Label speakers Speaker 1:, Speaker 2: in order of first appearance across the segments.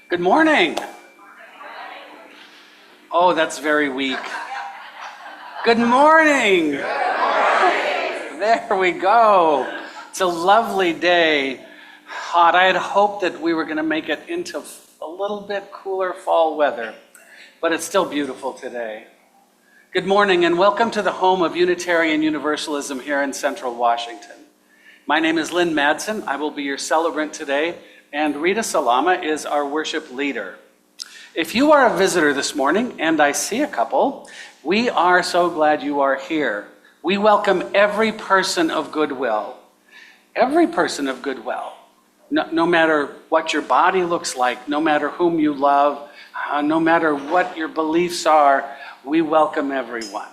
Speaker 1: Good morning. Oh, that's very weak. Good morning. There we go. It's a lovely day. Hot. I had hoped that we were going to make it into a little bit cooler fall weather, but it's still beautiful today. Good morning and welcome to the home of Unitarian Universalism here in Central Washington. My name is Lynn Madsen. I will be your celebrant today, and Rita Salama is our worship leader. If you are a visitor this morning, and I see a couple, we are so glad you are here. We welcome every person of goodwill. Every person of goodwill. No matter what your body looks like, no matter whom you love, no matter what your beliefs are, we welcome everyone.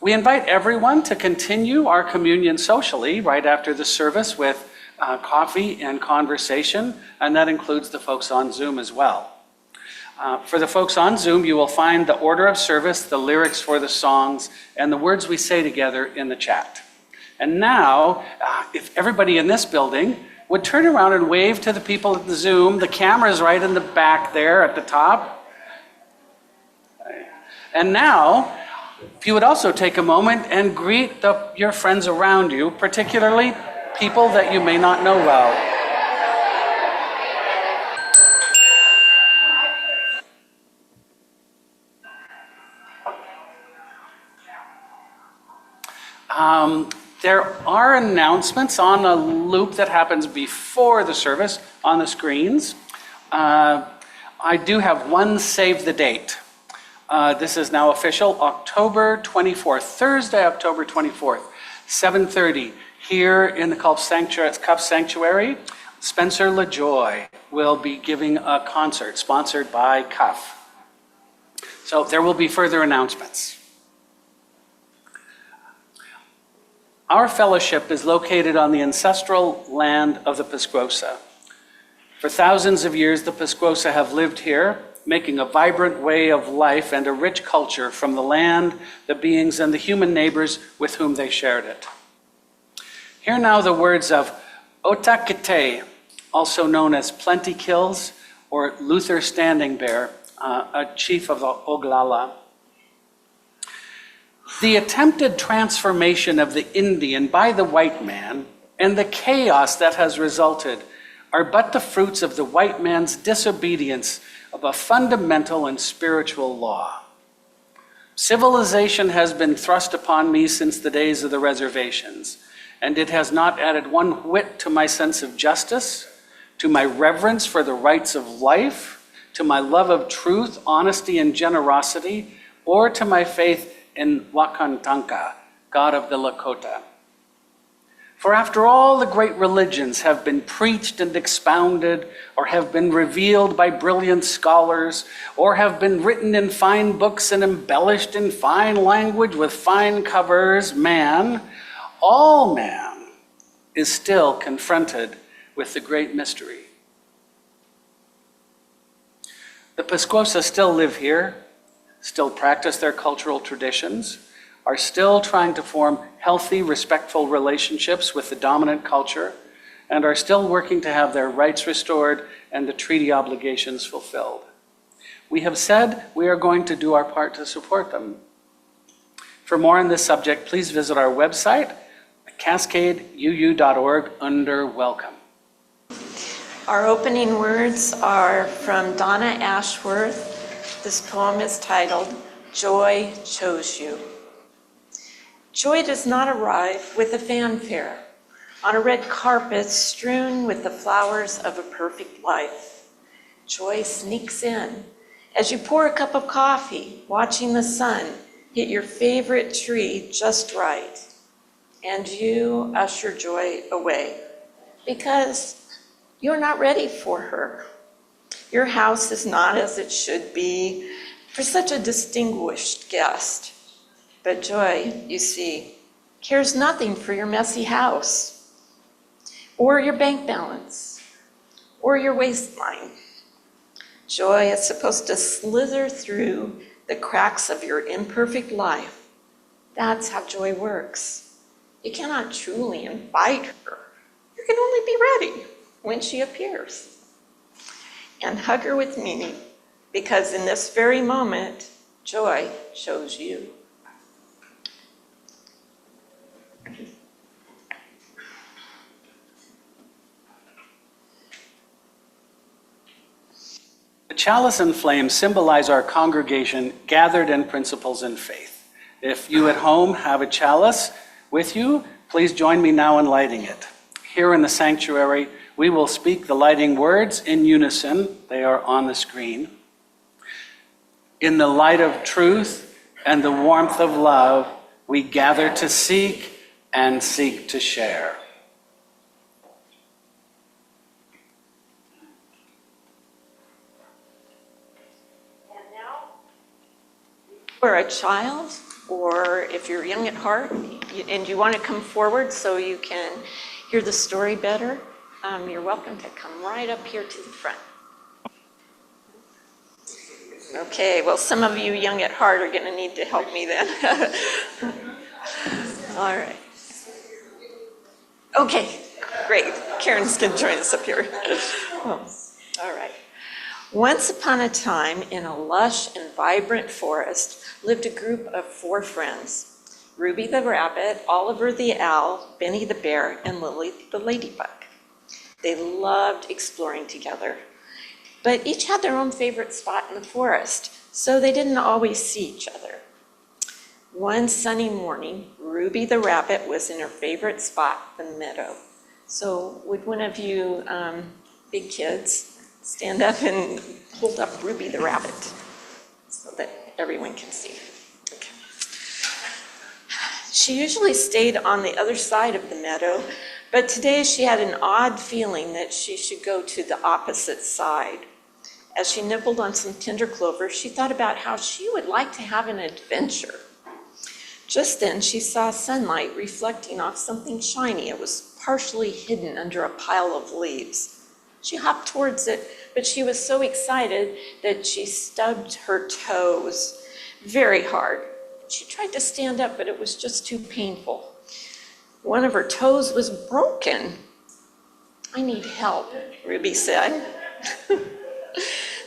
Speaker 1: We invite everyone to continue our communion socially right after the service with coffee and conversation, and that includes the folks on Zoom as well. For the folks on Zoom, you will find the order of service, the lyrics for the songs, and the words we say together in the chat. And now, if everybody in this building would turn around and wave to the people at the Zoom, the camera's right in the back there at the top. And now, if you would also take a moment and greet your friends around you, particularly people that you may not know well. There are announcements on a loop that happens before the service on the screens. I do have one save the date. This is now official, October 24th, Thursday, October 24th, 7:30, here in the Cup Sanctuary. Spencer LaJoy will be giving a concert sponsored by Cuff. So there will be further announcements. Our fellowship is located on the ancestral land of the Pesquosa. For thousands of years, the Pesquosa have lived here, making a vibrant way of life and a rich culture from the land, the beings, and the human neighbors with whom they shared it. Hear now the words of Otakite, also known as Plenty Kills or Luther Standing Bear, a chief of the Oglala. The attempted transformation of the Indian by the white man and the chaos that has resulted are but the fruits of the white man's disobedience of a fundamental and spiritual law. Civilization has been thrust upon me since the days of the reservations, and it has not added one whit to my sense of justice, to my reverence for the rights of life, to my love of truth, honesty, and generosity, or to my faith in Wakantanka, God of the Lakota. For after all the great religions have been preached and expounded, or have been revealed by brilliant scholars, or have been written in fine books and embellished in fine language with fine covers, all man, is still confronted with the great mystery. The Pesquosa still live here, still practice their cultural traditions, are still trying to form healthy, respectful relationships with the dominant culture, and are still working to have their rights restored and the treaty obligations fulfilled. We have said we are going to do our part to support them. For more on this subject, please visit our website, cascadeuu.org, under Welcome.
Speaker 2: Our opening words are from Donna Ashworth. This poem is titled, Joy Chose You. Joy does not arrive with a fanfare on a red carpet strewn with the flowers of a perfect life. Joy sneaks in as you pour a cup of coffee, watching the sun hit your favorite tree just right, and you usher joy away because you're not ready for her. Your house is not as it should be for such a distinguished guest. But joy, you see, cares nothing for your messy house, or your bank balance, or your waistline. Joy is supposed to slither through the cracks of your imperfect life. That's how joy works. You cannot truly invite her. You can only be ready when she appears. and hug her with meaning, because in this very moment, joy chose you.
Speaker 1: The chalice and flame symbolize our congregation gathered in principles and faith. If you at home have a chalice with you, please join me now in lighting it. Here in the sanctuary, we will speak the lighting words in unison. They are on the screen. In the light of truth and the warmth of love, we gather to seek and seek to share.
Speaker 2: And now, if you're a child, or if you're young at heart, and you want to come forward so you can hear the story better, you're welcome to come right up here to the front. Okay, well, some of you young at heart are going to need to help me then. All right. Okay, great. Karen's going to join us up here. Oh, all right. Once upon a time, in a lush and vibrant forest, lived a group of 4 friends. Ruby the rabbit, Oliver the owl, Benny the bear, and Lily the ladybug. They loved exploring together, but each had their own favorite spot in the forest, so they didn't always see each other. One sunny morning, Ruby the rabbit was in her favorite spot, the meadow. So would one of you big kids stand up and hold up Ruby the rabbit so that everyone can see? Okay. She usually stayed on the other side of the meadow, but today she had an odd feeling that she should go to the opposite side. As she nibbled on some tender clover, she thought about how she would like to have an adventure. Just then, she saw sunlight reflecting off something shiny. It was partially hidden under a pile of leaves. She hopped towards it, but she was so excited that she stubbed her toes very hard. She tried to stand up, but it was just too painful. One of her toes was broken. "I need help," Ruby said.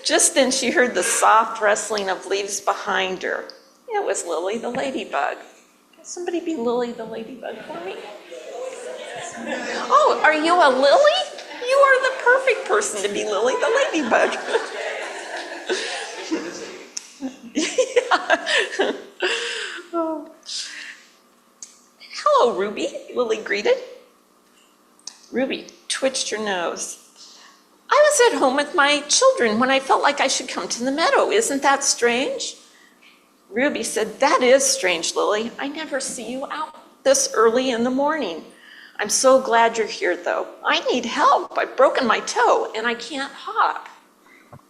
Speaker 2: Just then she heard the soft rustling of leaves behind her. It was Lily the ladybug. Can somebody be Lily the ladybug for me? Oh, are you a lily? You are the perfect person to be Lily the ladybug. Yeah. Oh. "Hello, Ruby," Lily greeted. Ruby twitched her nose. "I was at home with my children when I felt like I should come to the meadow. Isn't that strange?" Ruby said, "That is strange, Lily. I never see you out this early in the morning. I'm so glad you're here, though. I need help. I've broken my toe and I can't hop."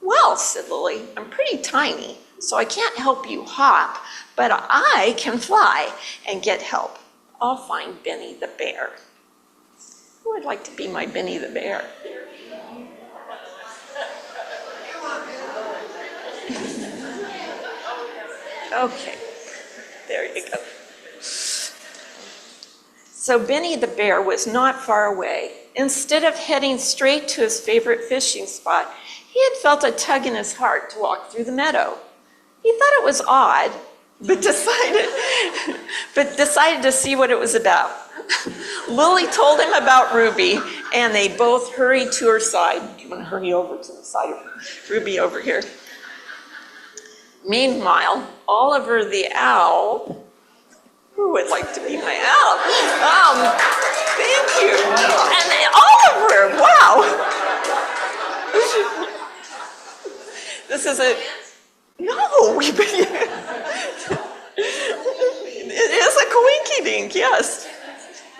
Speaker 2: "Well," said Lily, "I'm pretty tiny, so I can't help you hop, but I can fly and get help. I'll find Benny the bear." Who would like to be my Benny the bear? Okay, there you go. So Benny the bear was not far away. Instead of heading straight to his favorite fishing spot, he had felt a tug in his heart to walk through the meadow. He thought it was odd, but decided to see what it was about. Lily told him about Ruby, and they both hurried to her side. Do you want to hurry over to the side of Ruby over here? Meanwhile, Oliver the owl, who would like to be my owl? Thank you. And Oliver, wow. This is a, no, it is a coinkydink, yes.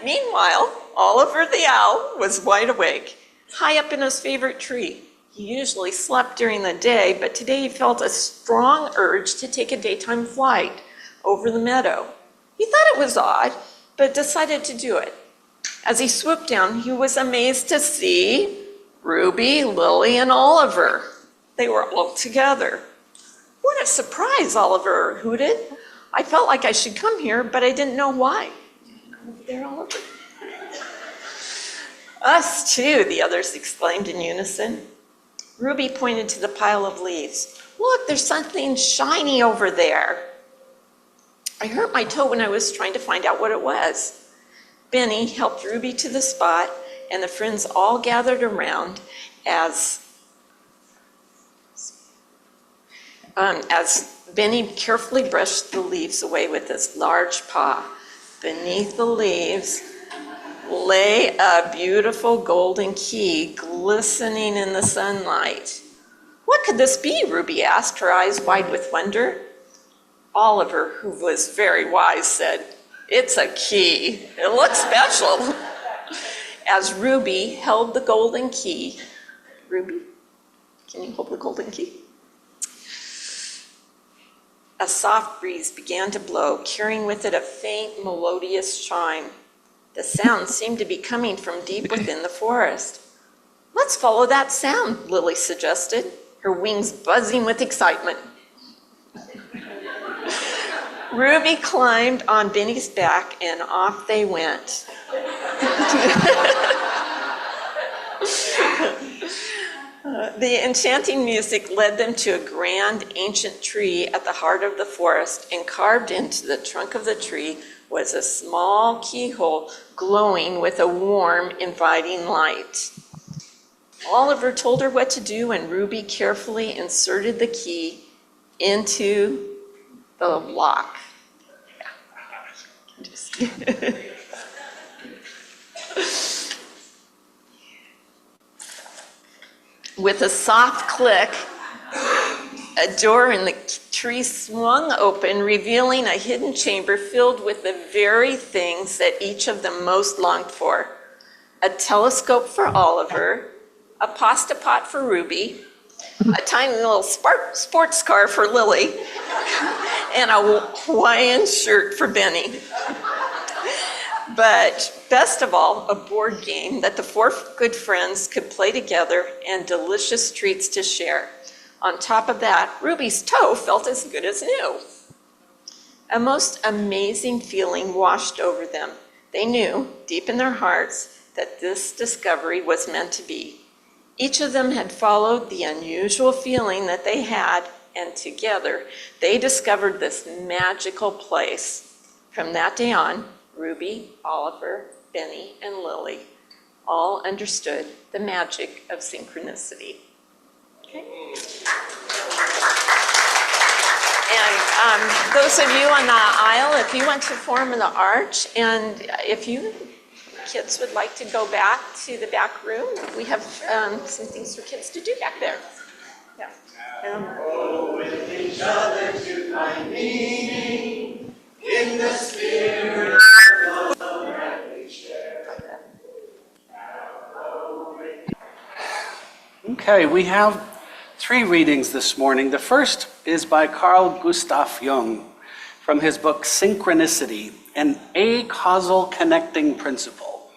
Speaker 2: Meanwhile, Oliver the owl was wide awake, high up in his favorite tree. He usually slept during the day, but today he felt a strong urge to take a daytime flight over the meadow. He thought it was odd, but decided to do it. As he swooped down, he was amazed to see Ruby, Lily, and Oliver. They were all together. "What a surprise," Oliver hooted. "I felt like I should come here, but I didn't know why." Over there, Oliver. "Us too," the others exclaimed in unison. Ruby pointed to the pile of leaves. Look, there's something shiny over there. I hurt my toe when I was trying to find out what it was. Benny helped Ruby to the spot, and the friends all gathered around as Benny carefully brushed the leaves away with his large paw. Beneath the leaves lay a beautiful golden key glistening in the sunlight. What could this be? Ruby asked, her eyes wide with wonder. Oliver, who was very wise, said, "It's a key. It looks special." As Ruby held the golden key, Ruby, can you hold the golden key? A soft breeze began to blow, carrying with it a faint, melodious chime. The sound seemed to be coming from deep within the forest. "Let's follow that sound," Lily suggested, her wings buzzing with excitement. Ruby climbed on Benny's back, and off they went. The enchanting music led them to a grand ancient tree at the heart of the forest, and carved into the trunk of the tree was a small keyhole glowing with a warm, inviting light. Oliver told her what to do, and Ruby carefully inserted the key into the lock. With a soft click, a door in the tree swung open, revealing a hidden chamber filled with the very things that each of them most longed for. A telescope for Oliver, a pasta pot for Ruby, a tiny little sports car for Lily, and a Hawaiian shirt for Benny. But best of all, a board game that the four good friends could play together, and delicious treats to share. On top of that, Ruby's toe felt as good as new. A most amazing feeling washed over them. They knew, deep in their hearts, that this discovery was meant to be. Each of them had followed the unusual feeling that they had, and together they discovered this magical place. From that day on, Ruby, Oliver, Benny, and Lily all understood the magic of synchronicity. Okay. And those of you on the aisle, if you want to form the arch, and if you kids would like to go back to the back room, we have some things for kids to do back there. Yeah.
Speaker 3: Go with each other to find meaning in the spirit of love that we share.
Speaker 1: Okay, we have 3 readings this morning. The first is by Carl Gustav Jung from his book Synchronicity, an acausal connecting principle.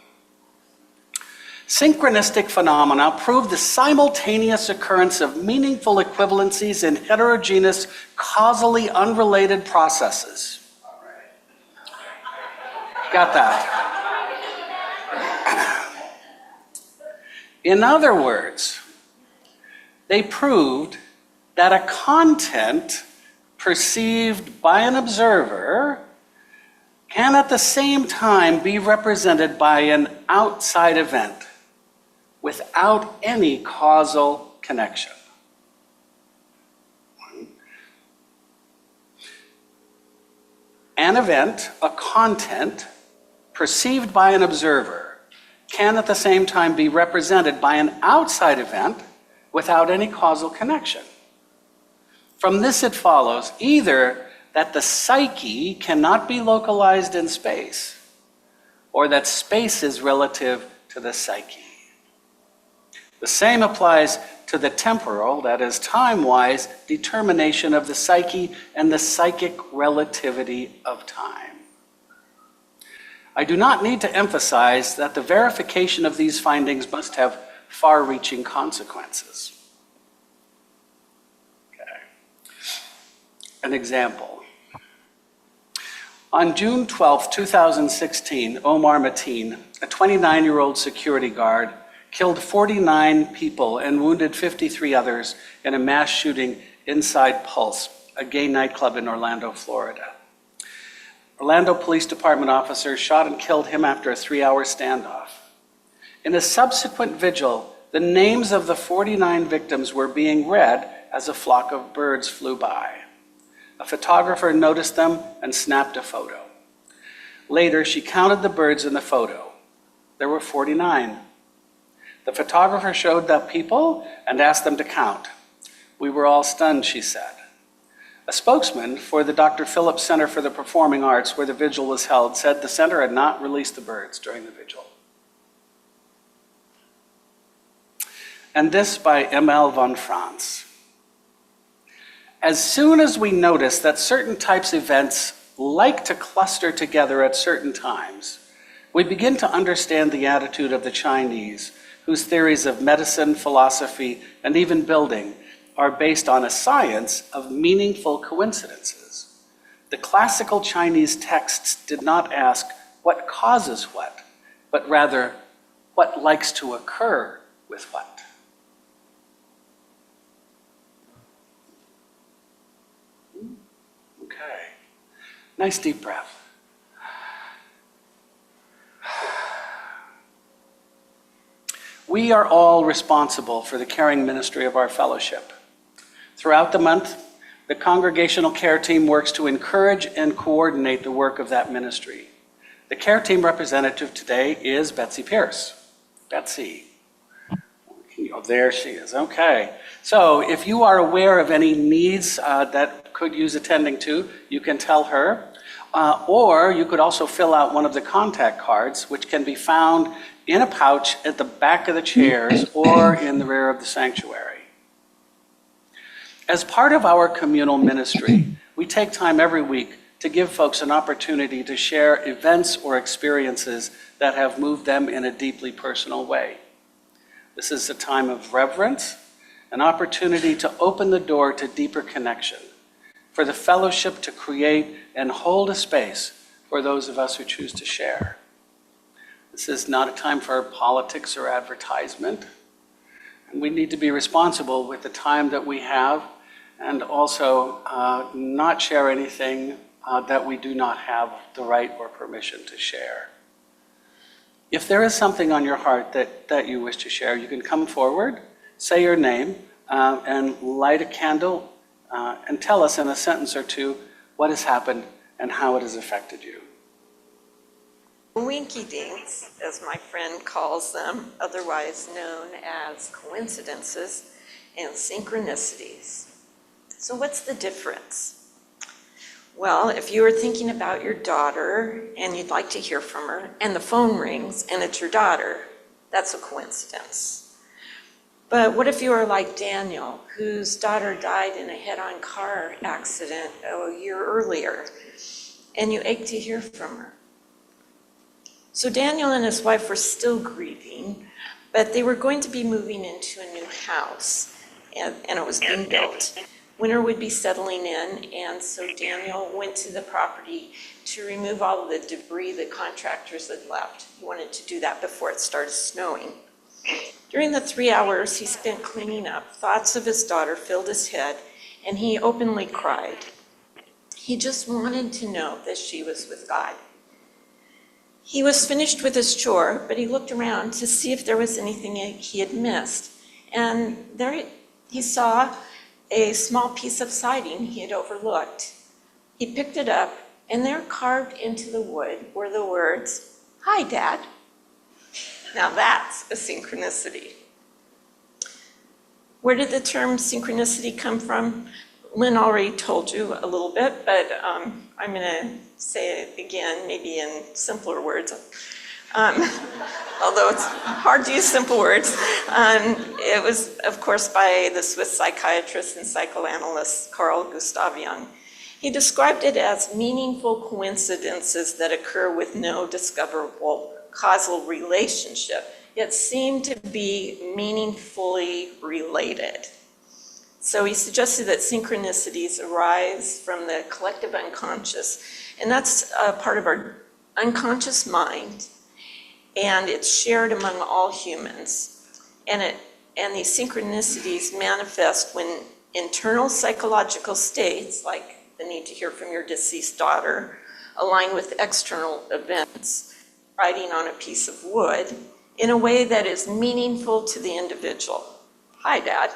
Speaker 1: Synchronistic phenomena prove the simultaneous occurrence of meaningful equivalencies in heterogeneous, causally unrelated processes. Got that? In other words, they proved that a content perceived by an observer can at the same time be represented by an outside event without any causal connection. An event, a content, perceived by an observer, can at the same time be represented by an outside event without any causal connection. From this it follows either that the psyche cannot be localized in space, or that space is relative to the psyche. The same applies to the temporal, that is time-wise, determination of the psyche and the psychic relativity of time. I do not need to emphasize that the verification of these findings must have far-reaching consequences. Okay. An example. On June 12, 2016, Omar Mateen, a 29-year-old security guard, killed 49 people and wounded 53 others in a mass shooting inside Pulse, a gay nightclub in Orlando, Florida. Orlando Police Department officers shot and killed him after a 3-hour standoff. In a subsequent vigil, the names of the 49 victims were being read as a flock of birds flew by. A photographer noticed them and snapped a photo. Later, she counted the birds in the photo. There were 49. The photographer showed the people and asked them to count. We were all stunned, she said. A spokesman for the Dr. Phillips Center for the Performing Arts, where the vigil was held, said the center had not released the birds during the vigil. And this by M.L. von Franz. As soon as we notice that certain types of events like to cluster together at certain times, we begin to understand the attitude of the Chinese, whose theories of medicine, philosophy, and even building are based on a science of meaningful coincidences. The classical Chinese texts did not ask what causes what, but rather what likes to occur with what. Okay, nice deep breath. We are all responsible for the caring ministry of our fellowship. Throughout the month, the congregational care team works to encourage and coordinate the work of that ministry. The care team representative today is Betsy Pierce. Betsy. Oh, there she is. Okay. So if you are aware of any needs that could use attending to, you can tell her. Or you could also fill out one of the contact cards, which can be found in a pouch at the back of the chairs or in the rear of the sanctuary. As part of our communal ministry, we take time every week to give folks an opportunity to share events or experiences that have moved them in a deeply personal way. This is a time of reverence, an opportunity to open the door to deeper connection, for the fellowship to create and hold a space for those of us who choose to share. This is not a time for politics or advertisement, and we need to be responsible with the time that we have and also not share anything that we do not have the right or permission to share. If there is something on your heart that you wish to share, you can come forward, say your name, and light a candle and tell us in a sentence or two what has happened and how it has affected you.
Speaker 2: Coinydinks, as my friend calls them, otherwise known as coincidences and synchronicities. So what's the difference? Well, if you were thinking about your daughter and you'd like to hear from her, and the phone rings and it's your daughter, that's a coincidence. But what if you were like Daniel, whose daughter died in a head-on car accident a year earlier, and you ache to hear from her? So Daniel and his wife were still grieving, but they were going to be moving into a new house, and it was being built. Winter would be settling in, and so Daniel went to the property to remove all of the debris the contractors had left. He wanted to do that before it started snowing. During the 3 hours he spent cleaning up, thoughts of his daughter filled his head, and he openly cried. He just wanted to know that she was with God. He was finished with his chore, but he looked around to see if there was anything he had missed. And there he saw a small piece of siding he had overlooked. He picked it up, and there carved into the wood were the words, "Hi, Dad." Now that's a synchronicity. Where did the term synchronicity come from? Lynn already told you a little bit, but I'm going to say it again, maybe in simpler words. Although it's hard to use simple words. It was, of course, by the Swiss psychiatrist and psychoanalyst Carl Gustav Jung. He described it as meaningful coincidences that occur with no discoverable causal relationship, yet seem to be meaningfully related. So he suggested that synchronicities arise from the collective unconscious, and that's a part of our unconscious mind, and it's shared among all humans. And these synchronicities manifest when internal psychological states, like the need to hear from your deceased daughter, align with external events, writing on a piece of wood, in a way that is meaningful to the individual. Hi, Dad.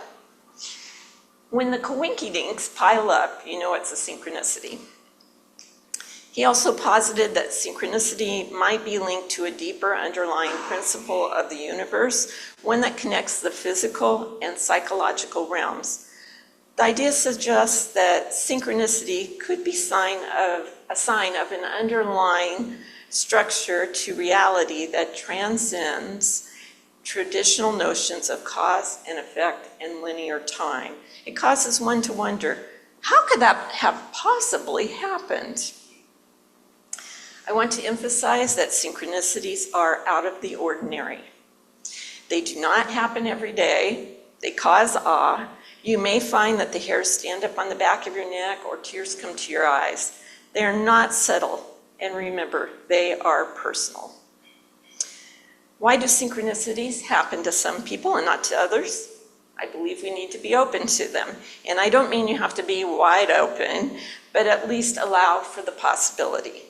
Speaker 2: When the coinkydinks pile up, you know it's a synchronicity. He also posited that synchronicity might be linked to a deeper underlying principle of the universe, one that connects the physical and psychological realms. The idea suggests that synchronicity could be a sign of an underlying structure to reality that transcends traditional notions of cause and effect and linear time. It causes one to wonder, how could that have possibly happened? I want to emphasize that synchronicities are out of the ordinary. They do not happen every day. They cause awe. You may find that the hairs stand up on the back of your neck or tears come to your eyes. They are not subtle, and remember, they are personal. Why do synchronicities happen to some people and not to others? I believe we need to be open to them. And I don't mean you have to be wide open, but at least allow for the possibility.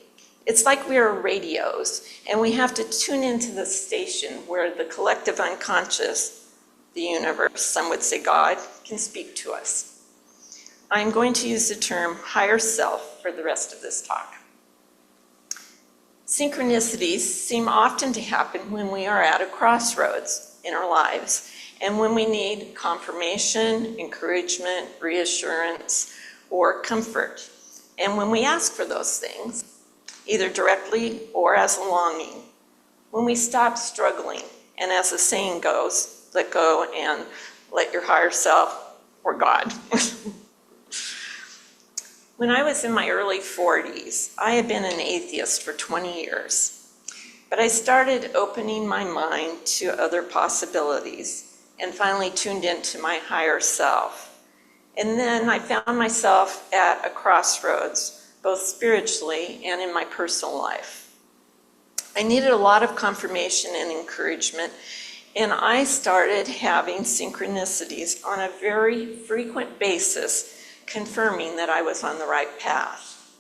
Speaker 2: It's like we are radios, and we have to tune into the station where the collective unconscious, the universe, some would say God, can speak to us. I'm going to use the term higher self for the rest of this talk. Synchronicities seem often to happen when we are at a crossroads in our lives, and when we need confirmation, encouragement, reassurance, or comfort. And when we ask for those things, either directly or as a longing, when we stop struggling, and as the saying goes, let go and let your higher self or God. When I was in my early 40s, I had been an atheist for 20 years, but I started opening my mind to other possibilities and finally tuned into my higher self. And then I found myself at a crossroads, both spiritually and in my personal life. I needed a lot of confirmation and encouragement, and I started having synchronicities on a very frequent basis, confirming that I was on the right path.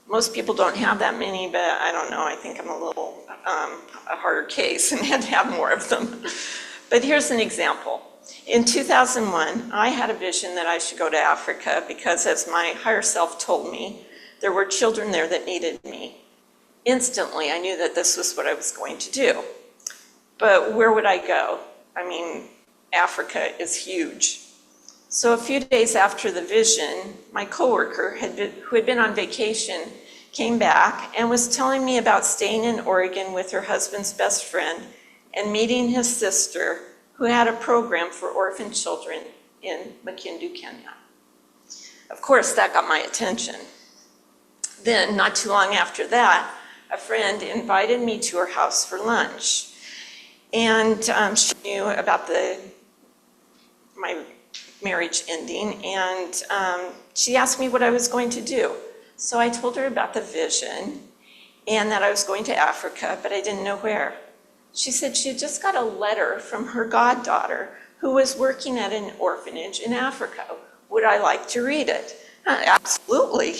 Speaker 2: Most people don't have that many, but I don't know, I think I'm a little a harder case and had to have more of them. But here's an example. In 2001, I had a vision that I should go to Africa because, as my higher self told me, there were children there that needed me. Instantly, I knew that this was what I was going to do. But where would I go? I mean, Africa is huge. So a few days after the vision, my coworker who had been on vacation came back and was telling me about staying in Oregon with her husband's best friend and meeting his sister, who had a program for orphan children in Makindu, Kenya. Of course, that got my attention. Then, not too long after that, a friend invited me to her house for lunch. And she knew about my marriage ending, and she asked me what I was going to do. So I told her about the vision and that I was going to Africa, but I didn't know where. She said she had just got a letter from her goddaughter who was working at an orphanage in Africa. Would I like to read it? Absolutely.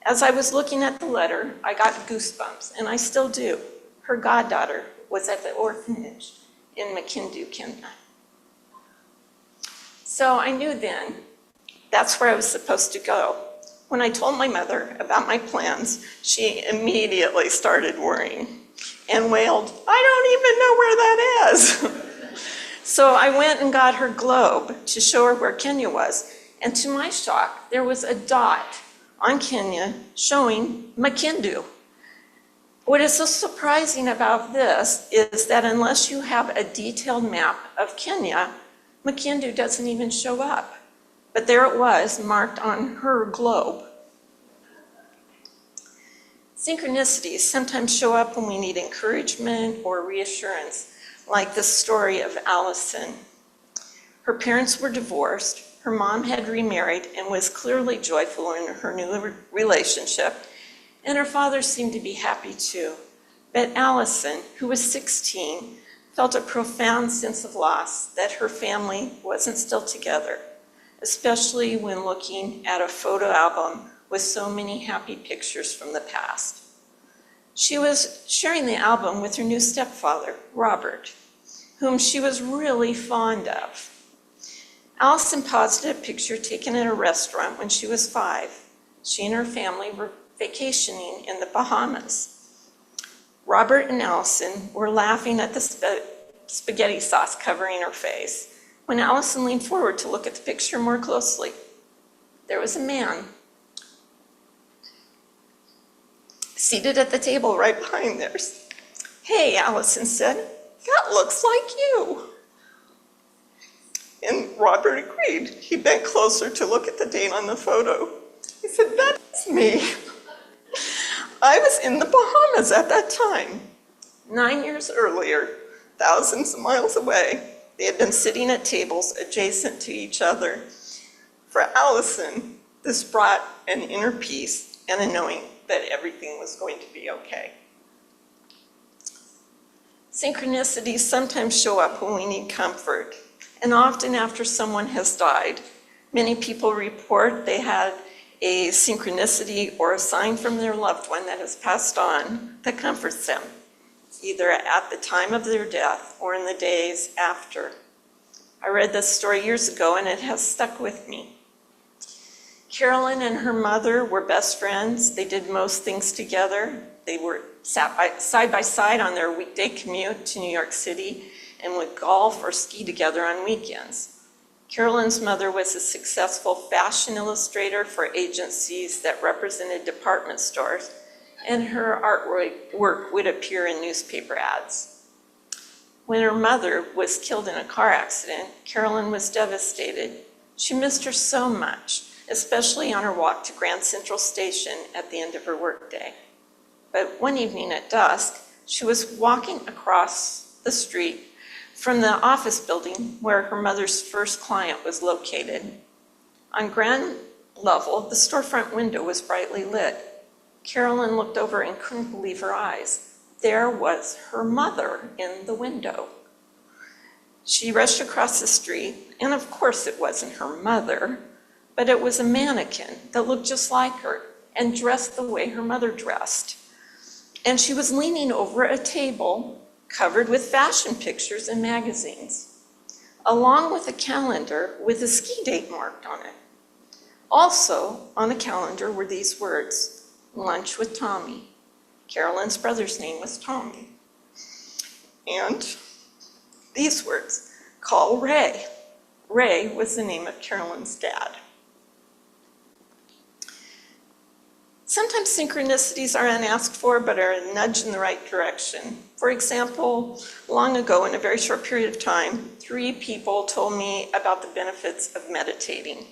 Speaker 2: As I was looking at the letter, I got goosebumps, and I still do. Her goddaughter was at the orphanage in Makindu, Kenya. So I knew then that's where I was supposed to go. When I told my mother about my plans, she immediately started worrying and wailed, "I don't even know where that is." So I went and got her globe to show her where Kenya was. And to my shock, there was a dot on Kenya showing Makindu. What is so surprising about this is that unless you have a detailed map of Kenya, Makindu doesn't even show up. But there it was, marked on her globe. Synchronicities sometimes show up when we need encouragement or reassurance, like the story of Allison. Her parents were divorced, her mom had remarried and was clearly joyful in her new relationship, and her father seemed to be happy too. But Allison, who was 16, felt a profound sense of loss that her family wasn't still together, especially when looking at a photo album with so many happy pictures from the past. She was sharing the album with her new stepfather, Robert, whom she was really fond of. Allison paused at a picture taken at a restaurant when she was 5. She and her family were vacationing in the Bahamas. Robert and Allison were laughing at the spaghetti sauce covering her face when Allison leaned forward to look at the picture more closely. There was a man seated at the table right behind theirs. "Hey," Allison said, "that looks like you." And Robert agreed. He bent closer to look at the date on the photo. He said, "That's me. I was in the Bahamas at that time." 9 years earlier, thousands of miles away, they had been sitting at tables adjacent to each other. For Allison, this brought an inner peace and a knowing that everything was going to be okay. Synchronicities sometimes show up when we need comfort, and often after someone has died. Many people report they had a synchronicity or a sign from their loved one that has passed on that comforts them, either at the time of their death or in the days after. I read this story years ago and it has stuck with me. Carolyn and her mother were best friends. They did most things together. They were side by side on their weekday commute to New York City and would golf or ski together on weekends. Carolyn's mother was a successful fashion illustrator for agencies that represented department stores, and her artwork would appear in newspaper ads. When her mother was killed in a car accident, Carolyn was devastated. She missed her so much, especially on her walk to Grand Central Station at the end of her workday. But one evening at dusk, she was walking across the street from the office building where her mother's first client was located. On ground level, the storefront window was brightly lit. Carolyn looked over and couldn't believe her eyes. There was her mother in the window. She rushed across the street, and of course it wasn't her mother, but it was a mannequin that looked just like her and dressed the way her mother dressed. And she was leaning over a table covered with fashion pictures and magazines, along with a calendar with a ski date marked on it. Also on the calendar were these words, "Lunch with Tommy." Carolyn's brother's name was Tommy. And these words, "Call Ray." Ray was the name of Carolyn's dad. Sometimes synchronicities are unasked for, but are a nudge in the right direction. For example, long ago, in a very short period of time, 3 people told me about the benefits of meditating.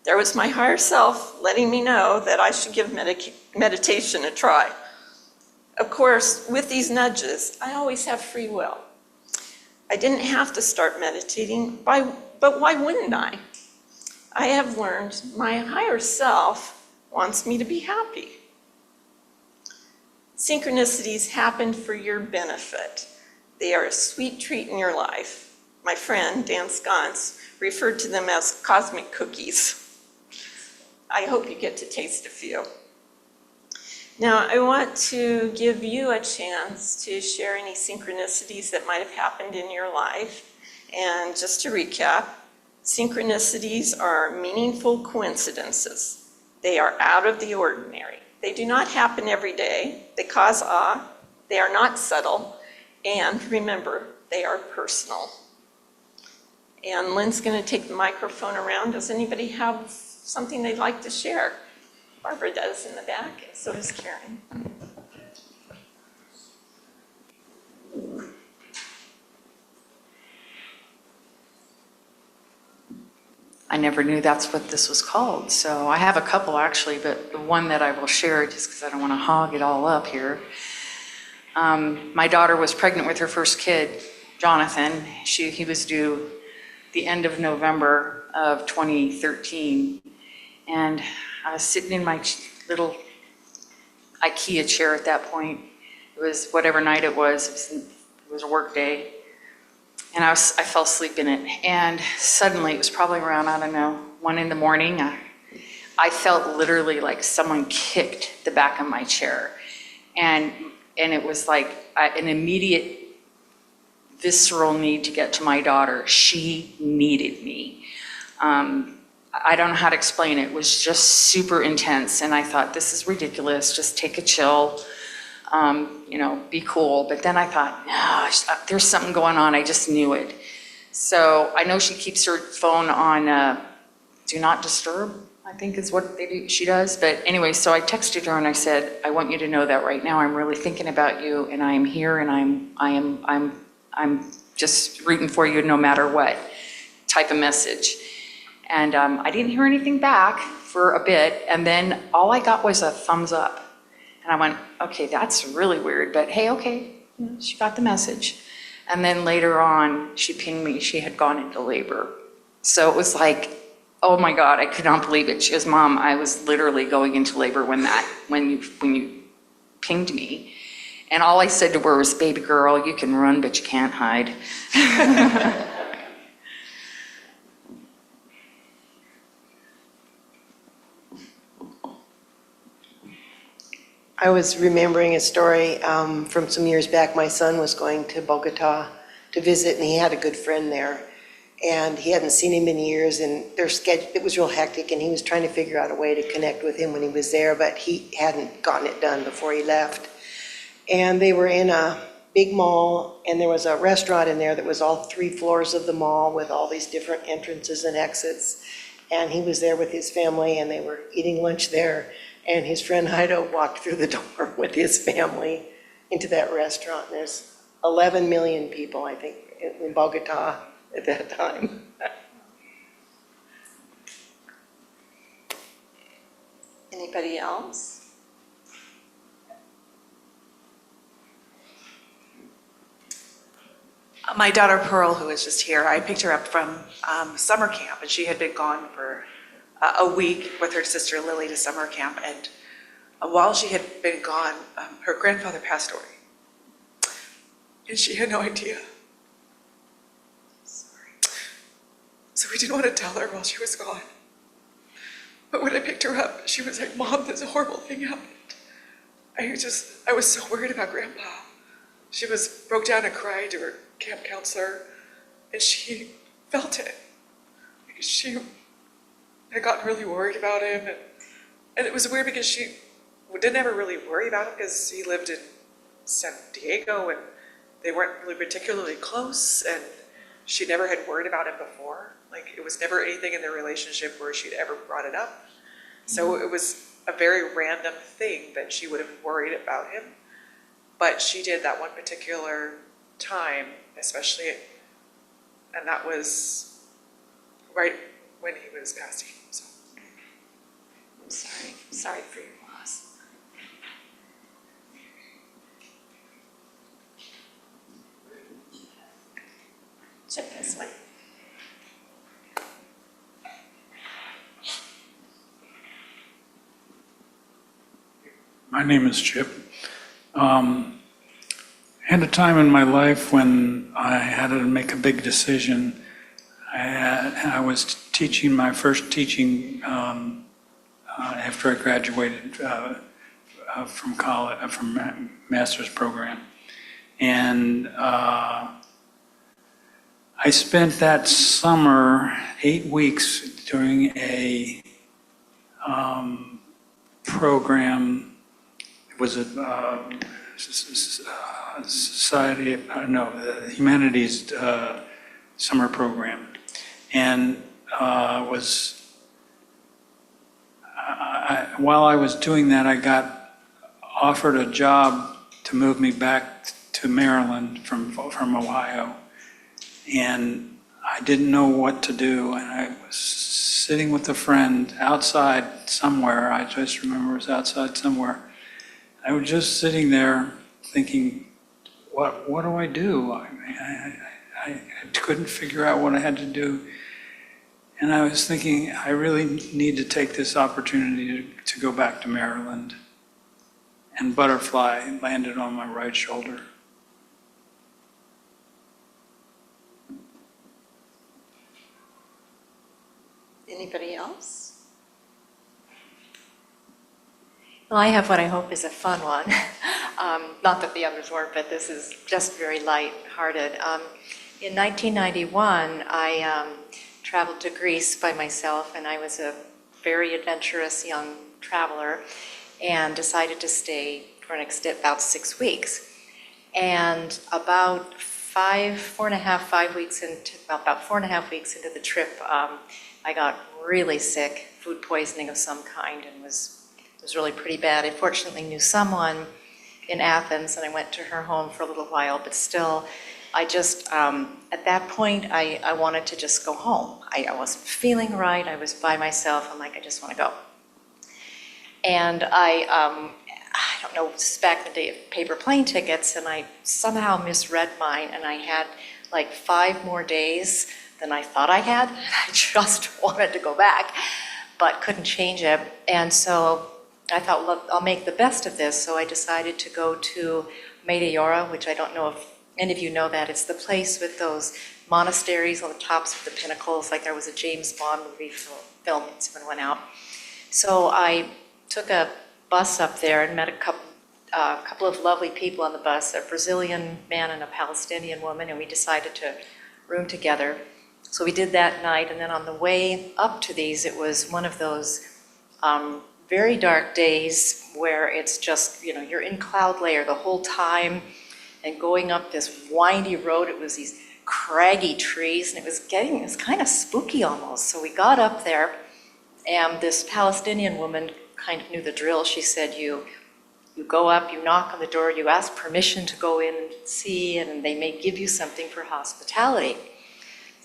Speaker 2: There was my higher self letting me know that I should give meditation a try. Of course, with these nudges, I always have free will. I didn't have to start meditating, but why wouldn't I? I have learned my higher self wants me to be happy. Synchronicities happen for your benefit. They are a sweet treat in your life. My friend, Dan Sconce, referred to them as cosmic cookies. I hope you get to taste a few. Now, I want to give you a chance to share any synchronicities that might have happened in your life. And just to recap, synchronicities are meaningful coincidences. They are out of the ordinary. They do not happen every day. They cause awe. They are not subtle. And remember, they are personal. And Lynn's going to take the microphone around. Does anybody have something they'd like to share? Barbara does in the back, and so does Karen.
Speaker 4: I never knew that's what this was called. So I have a couple actually, but the one that I will share, just because I don't want to hog it all up here. My daughter was pregnant with her first kid, Jonathan. He was due the end of November of 2013. And I was sitting in my little IKEA chair at that point. It was whatever night it was a work day. and I fell asleep in it. And suddenly, it was probably around, I don't know, 1 in the morning, I felt literally like someone kicked the back of my chair. And it was like an immediate visceral need to get to my daughter. She needed me. I don't know how to explain it. It was just super intense. And I thought, this is ridiculous. Just take a chill, be cool. But then I thought, no, there's something going on. I just knew it. So I know she keeps her phone on do not disturb, I think is what she does. But anyway, so I texted her and I said, I want you to know that right now I'm really thinking about you, and I am here, and I'm just rooting for you no matter what type of message. And I didn't hear anything back for a bit, and then all I got was a thumbs up. And I went, okay, that's really weird, but hey, okay, she got the message. And then later on, she pinged me, she had gone into labor. So it was like, oh my God, I could not believe it. She goes, Mom, I was literally going into labor when you pinged me. And all I said to her was, baby girl, you can run, but you can't hide.
Speaker 5: I was remembering a story from some years back. My son was going to Bogota to visit, and he had a good friend there. And he hadn't seen him in years, and their schedule, it was real hectic, and he was trying to figure out a way to connect with him when he was there, but he hadn't gotten it done before he left. And they were in a big mall, and there was a restaurant in there that was all 3 floors of the mall with all these different entrances and exits. And he was there with his family, and they were eating lunch there. And his friend Heido walked through the door with his family into that restaurant. There's 11 million people, I think, in Bogota at that time.
Speaker 2: Anybody else?
Speaker 6: My daughter Pearl, who is just here, I picked her up from summer camp, and she had been gone for a week with her sister Lily to summer camp. And while she had been gone, her grandfather passed away, and she had no idea. Sorry. So we didn't want to tell her while she was gone. But when I picked her up, she was like, Mom, this horrible thing happened. I was so worried about Grandpa. She broke down and cried to her camp counselor, and she felt it. She had gotten really worried about him, and it was weird because she didn't ever really worry about him because he lived in San Diego and they weren't really particularly close, and she never had worried about him before. Like, it was never anything in their relationship where she'd ever brought it up. So it was a very random thing that she would have worried about him. But she did that one particular time, especially, and that was right when he was passing. So
Speaker 2: I'm sorry for your loss. Check this way.
Speaker 7: My name is Chip. I had a time in my life when I had to make a big decision. I was teaching my first teaching after I graduated from college, from master's program. And I spent that summer 8 weeks doing a program. It was a humanities summer program, and while I was doing that, I got offered a job to move me back to Maryland from Ohio, and I didn't know what to do, and I was sitting with a friend outside somewhere. I just remember it was outside somewhere. I was just sitting there thinking, what do I do? I couldn't figure out what I had to do. And I was thinking, I really need to take this opportunity to go back to Maryland. And butterfly landed on my right shoulder.
Speaker 2: Anybody else?
Speaker 8: Well, I have what I hope is a fun one. Not that the others weren't, but this is just very light-hearted. In 1991, I traveled to Greece by myself, and I was a very adventurous young traveler and decided to stay for about 6 weeks. And about 4.5 weeks into the trip, I got really sick, food poisoning of some kind, and it was really pretty bad. I fortunately knew someone in Athens, and I went to her home for a little while, but still, I just, at that point, I wanted to just go home. I wasn't feeling right, I was by myself, I'm like, I just want to go. And I don't know, this is back in the day of paper plane tickets, and I somehow misread mine, and I had like 5 more days than I thought I had. I just wanted to go back, but couldn't change it. And so I thought, well, I'll make the best of this. So I decided to go to Meteora, which I don't know if any of you know that. It's the place with those monasteries on the tops of the pinnacles, like there was a James Bond movie film that someone went out. So I took a bus up there and met a couple of lovely people on the bus, a Brazilian man and a Palestinian woman, and we decided to room together. So we did that night, and then on the way up to these, it was one of those very dark days where it's just, you're in cloud layer the whole time and going up this windy road. It was these craggy trees, and it was kind of spooky almost. So we got up there, and this Palestinian woman kind of knew the drill. She said, you go up, you knock on the door, you ask permission to go in and see, and they may give you something for hospitality.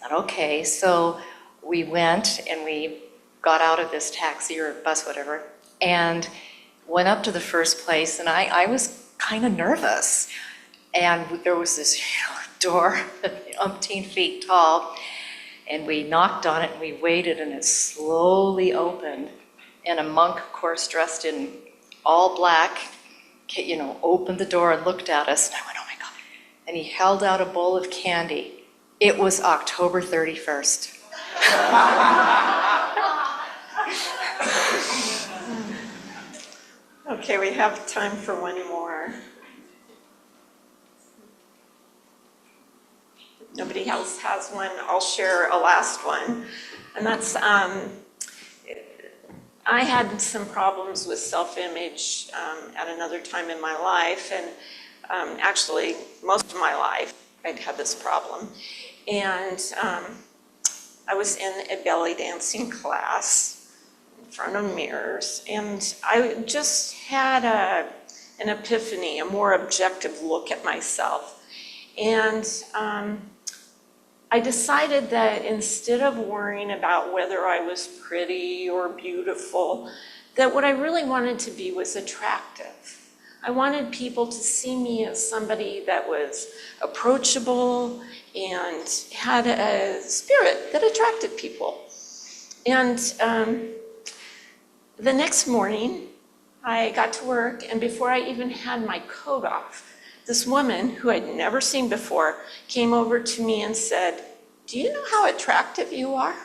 Speaker 8: I thought, okay, so we went and we got out of this taxi or bus, whatever, and went up to the first place, and I was kind of nervous. And there was this door, umpteen feet tall, and we knocked on it and we waited, and it slowly opened. And a monk, of course, dressed in all black, opened the door and looked at us, and I went, oh my God. And he held out a bowl of candy. It was October 31st.
Speaker 2: Okay, we have time for one more. Nobody else has one. I'll share a last one. And that's, I had some problems with self-image at another time in my life. And actually, most of my life, I'd had this problem. And I was in a belly dancing class in front of mirrors, and I just had an epiphany, a more objective look at myself. And I decided that instead of worrying about whether I was pretty or beautiful, that what I really wanted to be was attractive. I wanted people to see me as somebody that was approachable and had a spirit that attracted people. And the next morning, I got to work, and before I even had my coat off, this woman who I'd never seen before came over to me and said, "Do you know how attractive you are?"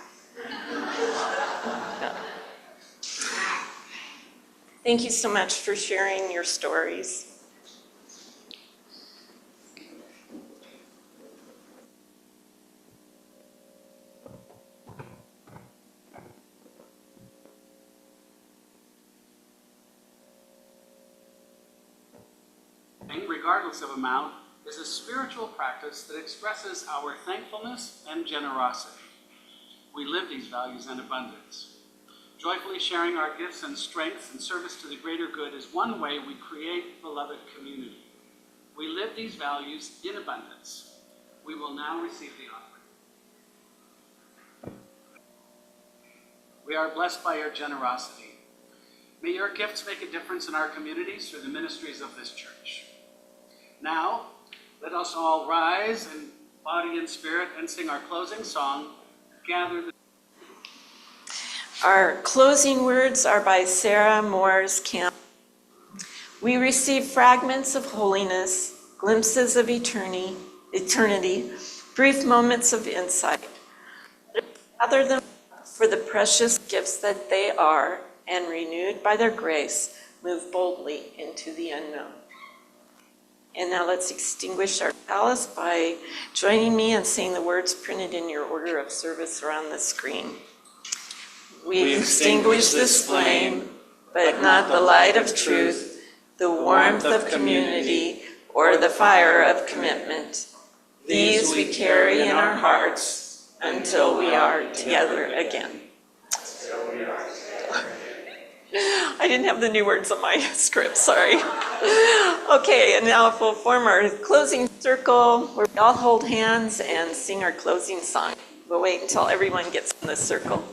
Speaker 2: Thank you so much for sharing your stories.
Speaker 1: Regardless of amount, is a spiritual practice that expresses our thankfulness and generosity. We live these values in abundance. Joyfully sharing our gifts and strengths in service to the greater good is one way we create beloved community. We live these values in abundance. We will now receive the offering. We are blessed by your generosity. May your gifts make a difference in our communities through the ministries of this church. Now, let us all rise in body and spirit and sing our closing song, Gather the...
Speaker 2: Our closing words are by Sarah Moore's Camp. We receive fragments of holiness, glimpses of eternity, brief moments of insight. Gather them for the precious gifts that they are, and renewed by their grace, move boldly into the unknown. And now let's extinguish our chalice by joining me in saying the words printed in your order of service or on the screen. We extinguish this flame, but not the light of truth, the warmth of community, or the fire of commitment. These we carry in our hearts until we are together again. I didn't have the new words on my script, sorry. Okay, and now we'll form our closing circle where we all hold hands and sing our closing song. We'll wait until everyone gets in the circle.